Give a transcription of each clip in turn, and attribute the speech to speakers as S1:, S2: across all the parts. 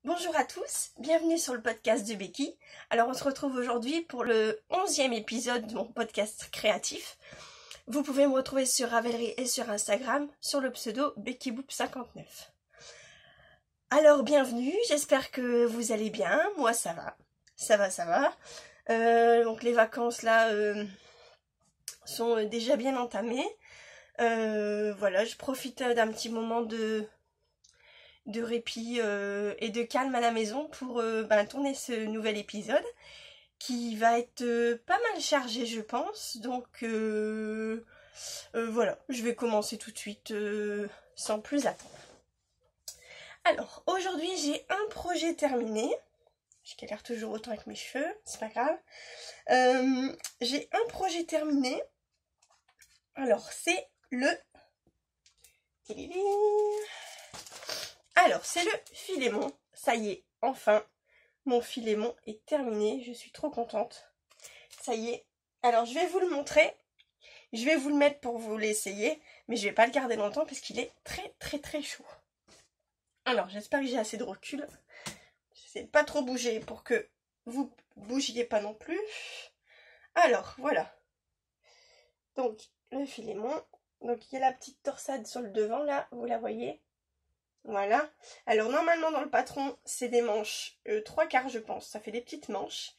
S1: Bonjour à tous, bienvenue sur le podcast de Becky. Alors on se retrouve aujourd'hui pour le 11e épisode de mon podcast créatif. Vous pouvez me retrouver sur Ravelry et sur Instagram sur le pseudo BeckyBoop59. Alors bienvenue, j'espère que vous allez bien, moi ça va. Donc les vacances là sont déjà bien entamées. Voilà, je profite d'un petit moment de répit et de calme à la maison pour tourner ce nouvel épisode qui va être pas mal chargé je pense, donc voilà, je vais commencer tout de suite sans plus attendre. Alors aujourd'hui j'ai un projet terminé, je galère toujours autant avec mes cheveux, c'est pas grave. J'ai un projet terminé, alors c'est le... Alors, c'est le Philémon. Ça y est, enfin, mon Philémon est terminé. Je suis trop contente. Ça y est. Alors, je vais vous le montrer. Je vais vous le mettre pour vous l'essayer. Mais je vais pas le garder longtemps parce qu'il est très chaud. Alors, j'espère que j'ai assez de recul. J'essaie de pas trop bouger pour que vous bougiez pas non plus. Alors, voilà. Donc, le Philémon. Donc, il y a la petite torsade sur le devant, là. Vous la voyez ? Voilà. Alors normalement dans le patron, c'est des manches 3/4 je pense. Ça fait des petites manches.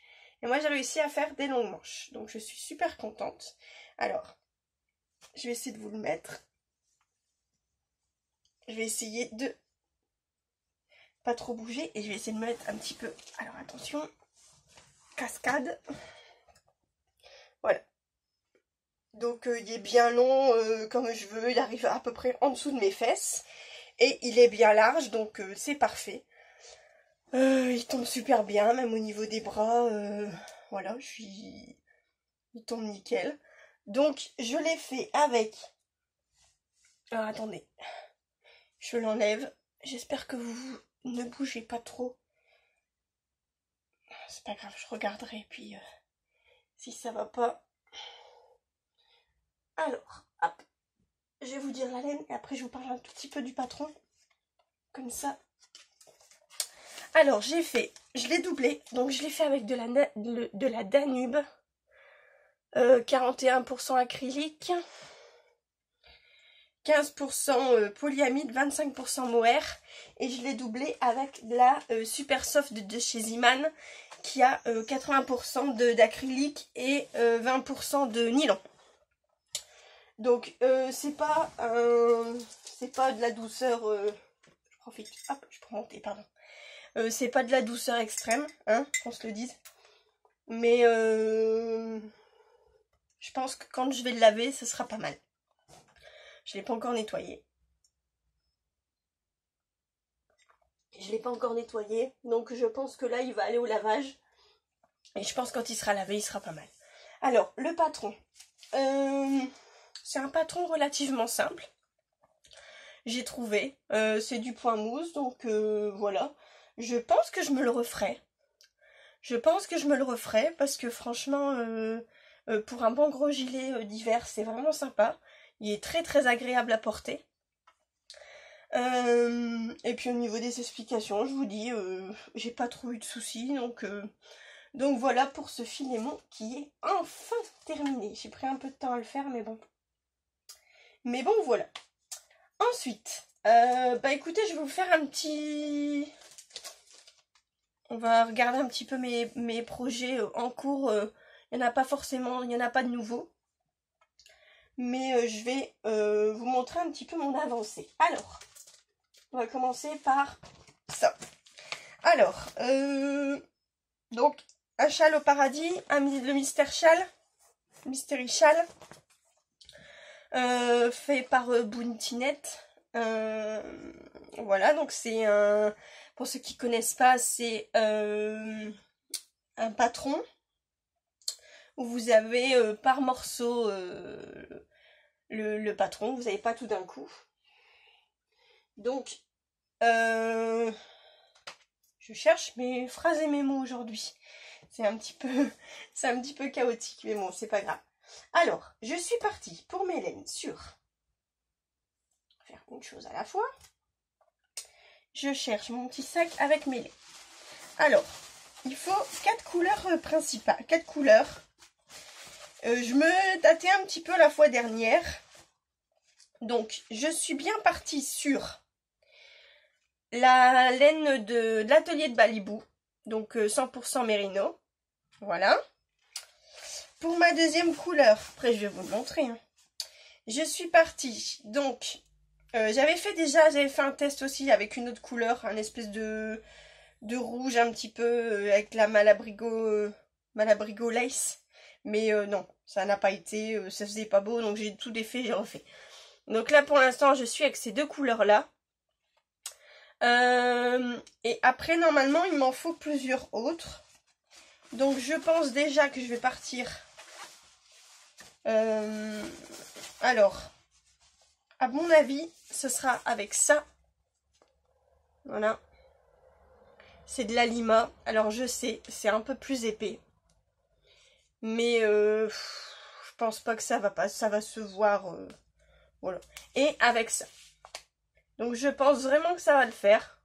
S1: Et moi j'ai réussi à faire des longues manches. Donc je suis super contente. Alors, je vais essayer de vous le mettre. Je vais essayer de pas trop bouger. Et je vais essayer de me mettre un petit peu. Alors attention. Cascade. Voilà. Donc il est bien long comme je veux. Il arrive à peu près en dessous de mes fesses. Et il est bien large, donc c'est parfait. Il tombe super bien, même au niveau des bras. Voilà, il tombe nickel. Donc, je l'ai fait avec... Alors, attendez. Je l'enlève. J'espère que vous ne bougez pas trop. C'est pas grave, je regarderai. Puis, si ça va pas... Alors, hop. Je vais vous dire la laine et après je vous parle un tout petit peu du patron. Comme ça. Alors, je l'ai doublé. Donc, je l'ai fait avec de la Danube. 41% acrylique. 15% polyamide, 25% mohair. Et je l'ai doublé avec de la Super Soft de chez Ziman qui a 80% d'acrylique et 20% de nylon. Donc c'est pas de la douceur... je profite, hop, je peux monter, pardon. C'est pas de la douceur extrême, hein, qu'on se le dise. Mais je pense que quand je vais le laver, ce sera pas mal. Je l'ai pas encore nettoyé. Donc je pense que là, il va aller au lavage. Et je pense que quand il sera lavé, il sera pas mal. Alors, le patron. C'est un patron relativement simple. J'ai trouvé. C'est du point mousse, donc voilà. Je pense que je me le referai. Parce que franchement, pour un bon gros gilet d'hiver, c'est vraiment sympa. Il est très agréable à porter. Et puis au niveau des explications, je vous dis, j'ai pas trop eu de soucis, donc voilà pour ce Philémon qui est enfin terminé. J'ai pris un peu de temps à le faire, mais bon. Voilà. Ensuite, écoutez, je vais vous faire un petit... On va regarder un petit peu mes projets en cours. Il n'y en a pas forcément, il n'y en a pas de nouveaux. Mais je vais vous montrer un petit peu mon avancée. Alors, on va commencer par ça. Alors, donc, un châle au paradis, le mystère châle, mystery châle, fait par Bountinette. Voilà, donc c'est un... Pour ceux qui connaissent pas, c'est un patron où vous avez par morceau le patron, vous n'avez pas tout d'un coup. Donc, je cherche mes phrases et mes mots aujourd'hui. C'est un petit peu chaotique, mais bon, c'est pas grave. Alors, je suis partie pour mes laines sur faire une chose à la fois. je cherche mon petit sac avec mes laits. Alors, il faut 4 couleurs principales, 4 couleurs. Je me tâtais un petit peu la fois dernière. Donc, je suis bien partie sur la laine de l'atelier de Balibou. Donc, 100% mérino. Voilà. Pour ma deuxième couleur, après je vais vous le montrer. Hein. Je suis partie, donc, j'avais fait un test aussi avec une autre couleur, un espèce de rouge un petit peu, avec la Malabrigo Lace. Mais non, ça n'a pas été, ça faisait pas beau, donc j'ai tout défait, j'ai refait. Donc là, pour l'instant, je suis avec ces deux couleurs-là. Et après, normalement, il m'en faut plusieurs autres. Donc je pense déjà que je vais partir... alors, à mon avis, ce sera avec ça. Voilà. C'est de la lima. Alors je sais, c'est un peu plus épais. Mais je pense pas que ça va se voir. Voilà. Et avec ça. Donc je pense vraiment que ça va le faire.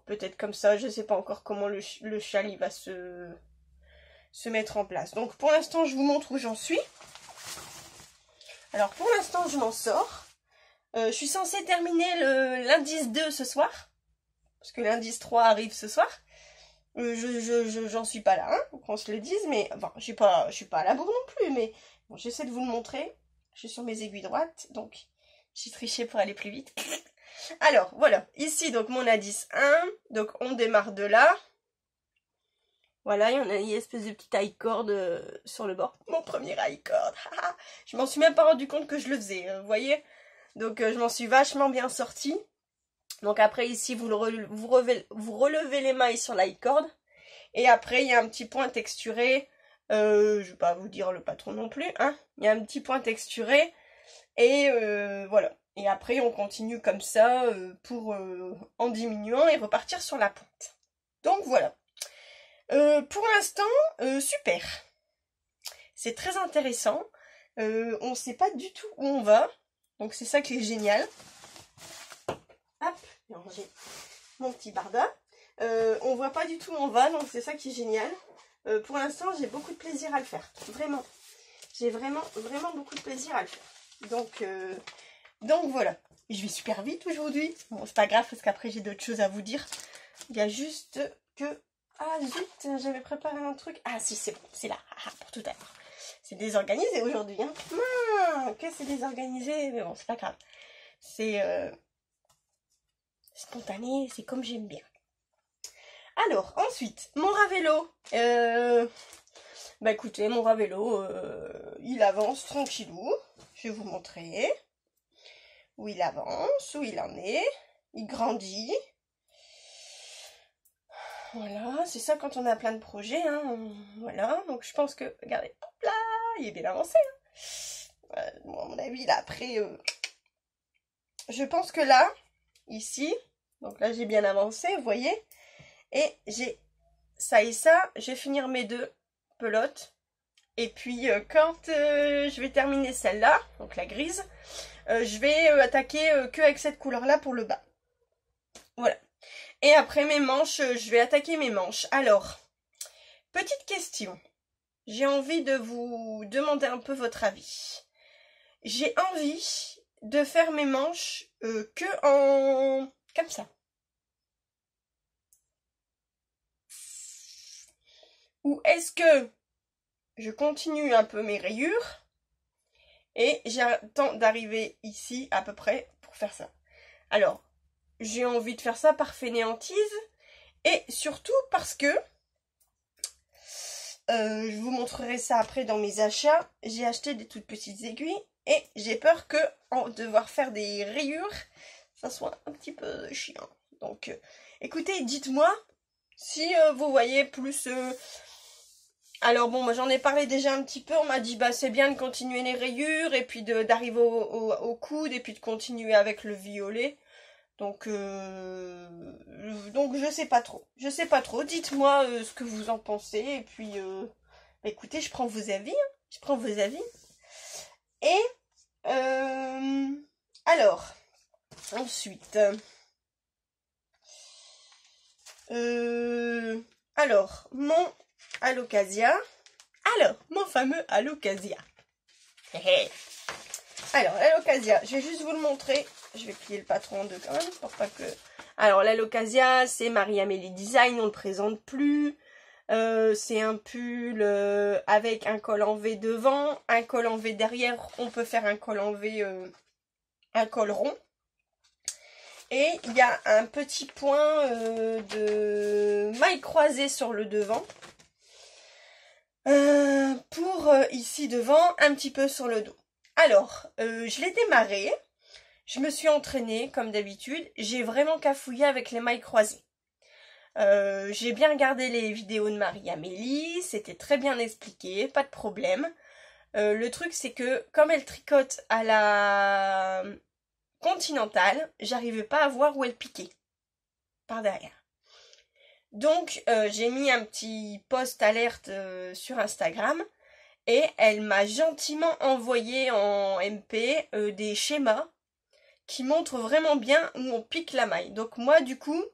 S1: Peut-être comme ça, je sais pas encore comment le châle il va se mettre en place. Donc pour l'instant, je vous montre où j'en suis. Alors pour l'instant, je m'en sors. Je suis censée terminer l'indice 2 ce soir. Parce que l'indice 3 arrive ce soir. J'en suis pas là, hein, qu'on se le dise, mais enfin, je suis pas à la bourre non plus, mais bon, j'essaie de vous le montrer. Je suis sur mes aiguilles droites, donc j'ai triché pour aller plus vite. Alors, voilà, ici, donc mon indice 1, donc on démarre de là. Voilà, il y en a une espèce de petite high cord sur le bord. Mon premier high cord. Je m'en suis même pas rendu compte que je le faisais, vous voyez. Donc je m'en suis vachement bien sortie. Donc après ici, vous relevez les mailles sur la high cord. Et après, il y a un petit point texturé. Je vais pas vous dire le patron non plus. Hein. Il y a un petit point texturé. Et voilà. Et après, on continue comme ça pour en diminuant et repartir sur la pointe. Donc voilà. Pour l'instant, super. C'est très intéressant. On ne sait pas du tout où on va. Donc c'est ça qui est génial. Hop, j'ai rangé mon petit barda. On voit pas du tout où on va, donc c'est ça qui est génial. Pour l'instant, j'ai beaucoup de plaisir à le faire. Vraiment. J'ai vraiment beaucoup de plaisir à le faire. Donc voilà. Je vais super vite aujourd'hui. Bon, c'est pas grave parce qu'après j'ai d'autres choses à vous dire. Il y a juste que... Ah zut, j'avais préparé un truc. Ah si, c'est bon, c'est là. Pour tout à l'heure. C'est désorganisé aujourd'hui. Hein. Que c'est désorganisé, mais bon, c'est pas grave. C'est spontané, c'est comme j'aime bien. Alors, ensuite, mon Ravello. Bah écoutez, mon Ravello, il avance tranquillou. Je vais vous montrer où il avance, où il en est. Il grandit. Voilà, c'est ça quand on a plein de projets. Hein. Voilà, donc je pense que, regardez, hop là, il est bien avancé. Hein. Bon, à mon avis, là, après, je pense que là, ici, donc là, j'ai bien avancé, vous voyez. Et j'ai ça et ça, je vais finir mes deux pelotes. Et puis quand je vais terminer celle-là, donc la grise, je vais attaquer que avec cette couleur-là pour le bas. Voilà. Et après mes manches, je vais attaquer mes manches. Alors, petite question. J'ai envie de vous demander un peu votre avis. J'ai envie de faire mes manches que en... comme ça. Ou est-ce que je continue un peu mes rayures et j'attends d'arriver ici à peu près pour faire ça. Alors, j'ai envie de faire ça par fainéantise et surtout parce que je vous montrerai ça après dans mes achats. J'ai acheté des toutes petites aiguilles et j'ai peur que devoir faire des rayures, ça soit un petit peu chiant. Donc, écoutez, dites-moi si vous voyez plus... Alors bon, moi j'en ai parlé déjà un petit peu, on m'a dit bah c'est bien de continuer les rayures et puis d'arriver au coude et puis de continuer avec le violet. Donc je sais pas trop. Je sais pas trop. Dites-moi ce que vous en pensez et puis bah, écoutez, je prends vos avis. Hein. Je prends vos avis. Et alors ensuite Alors, mon Alocasia. Alors, mon fameux Alocasia. Alors, l'Alocasia, je vais juste vous le montrer. Je vais plier le patron en deux quand même, pour pas que... Alors, l'Alocasia, c'est Marie-Amélie Design, on le présente plus. C'est un pull avec un col en V devant, un col en V derrière. On peut faire un col en V, un col rond. Et il y a un petit point de maille croisée sur le devant. Pour ici devant, un petit peu sur le dos. Alors, je l'ai démarré. Je me suis entraînée, comme d'habitude. J'ai vraiment cafouillé avec les mailles croisées. J'ai bien regardé les vidéos de Marie-Amélie. C'était très bien expliqué, pas de problème. Le truc, c'est que comme elle tricote à la continentale, j'arrivais pas à voir où elle piquait par derrière. Donc j'ai mis un petit post alerte sur Instagram et elle m'a gentiment envoyé en MP des schémas qui montrent vraiment bien où on pique la maille. Donc moi du coup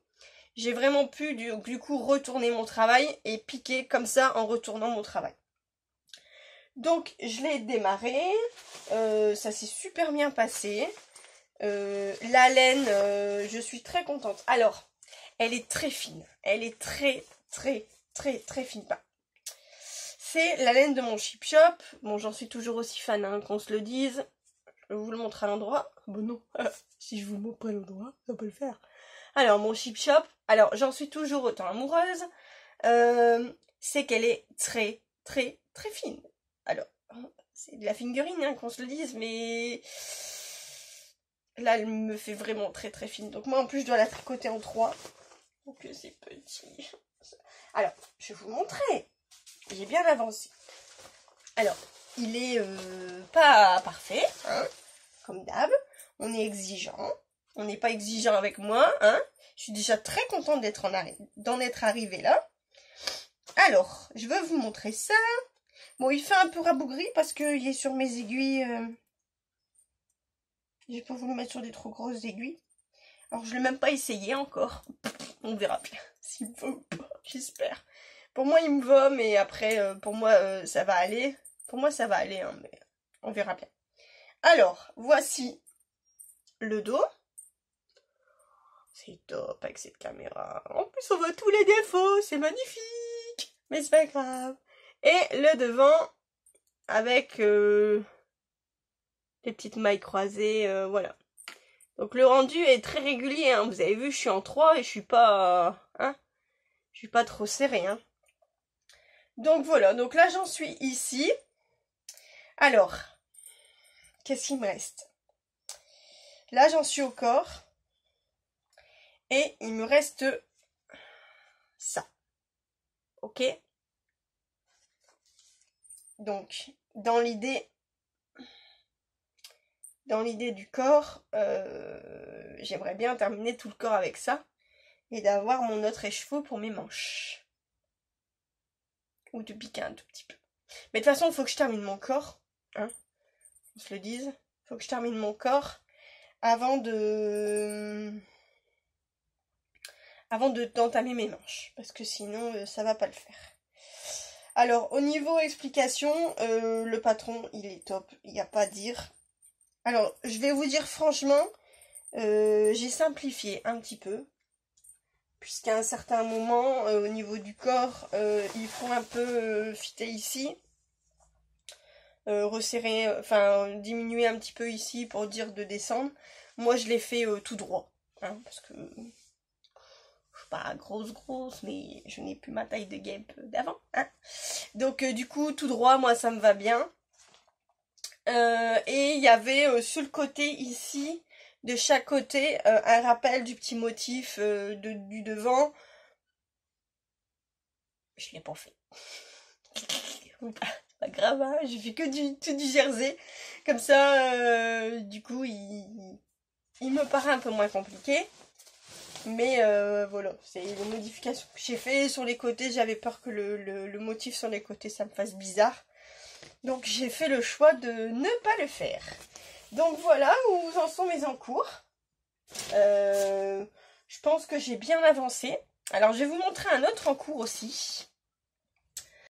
S1: j'ai vraiment pu du coup retourner mon travail et piquer comme ça en retournant mon travail. Donc je l'ai démarré, ça s'est super bien passé. La laine, je suis très contente. Alors, elle est très fine. Elle est très fine. C'est la laine de mon Chip Shop. Bon, j'en suis toujours aussi fan, hein, qu'on se le dise. Je vais vous le montrer à l'endroit. Bon non, si je vous montre pas l'endroit, ça peut le faire. Alors, mon Chip Shop. Alors, j'en suis toujours autant amoureuse. C'est qu'elle est très fine. Alors, c'est de la fingering, hein, qu'on se le dise, mais... Là, elle me fait vraiment très fine. Donc moi, en plus, je dois la tricoter en 3. Donc c'est petit. Alors, je vais vous montrer. J'ai bien avancé. Alors, il est pas parfait, hein, comme d'hab. On est exigeant. On n'est pas exigeant avec moi, hein. Je suis déjà très contente d'en être arrivée là. Alors, je veux vous montrer ça. Bon, il fait un peu rabougri parce qu'il est sur mes aiguilles... J'ai pas voulu mettre sur des trop grosses aiguilles. Alors je l'ai même pas essayé encore. On verra bien s'il me va ou pas, j'espère. Pour moi il me va, mais après pour moi ça va aller. Pour moi ça va aller, hein, mais on verra bien. Alors, voici le dos. C'est top avec cette caméra. En plus on voit tous les défauts, c'est magnifique. Mais c'est pas grave. Et le devant avec... les petites mailles croisées, voilà. Donc le rendu est très régulier, hein. Vous avez vu, je suis en 3 et je suis pas... je suis pas trop serrée, hein. Donc voilà, donc là j'en suis ici. Alors, qu'est-ce qu'il me reste? Là j'en suis au corps. Et il me reste ça. Ok? Donc, dans l'idée du corps, j'aimerais bien terminer tout le corps avec ça et d'avoir mon autre écheveau pour mes manches. Ou de piquer un tout petit peu. Mais de toute façon, il faut que je termine mon corps, hein, on se le dise. Il faut que je termine mon corps avant d'entamer mes manches, parce que sinon ça va pas le faire. Alors au niveau explication, le patron il est top, il n'y a pas à dire. Alors, je vais vous dire franchement, j'ai simplifié un petit peu. Puisqu'à un certain moment, au niveau du corps, il faut un peu fitter ici. Resserrer, enfin, diminuer un petit peu ici pour dire de descendre. Moi, je l'ai fait tout droit. Hein, parce que je suis pas grosse, mais je n'ai plus ma taille de guêpe d'avant. Hein. Donc, du coup, tout droit, moi, ça me va bien. Et il y avait sur le côté ici, de chaque côté, un rappel du petit motif du devant. Je l'ai pas fait. Pas grave, hein, j'ai fait que tout du jersey. Comme ça, du coup, il me paraît un peu moins compliqué. Mais voilà, c'est les modifications que j'ai fait sur les côtés. J'avais peur que le motif sur les côtés, ça me fasse bizarre. Donc j'ai fait le choix de ne pas le faire. Donc voilà où en sont mes encours. Je pense que j'ai bien avancé. Alors, je vais vous montrer un autre en cours aussi.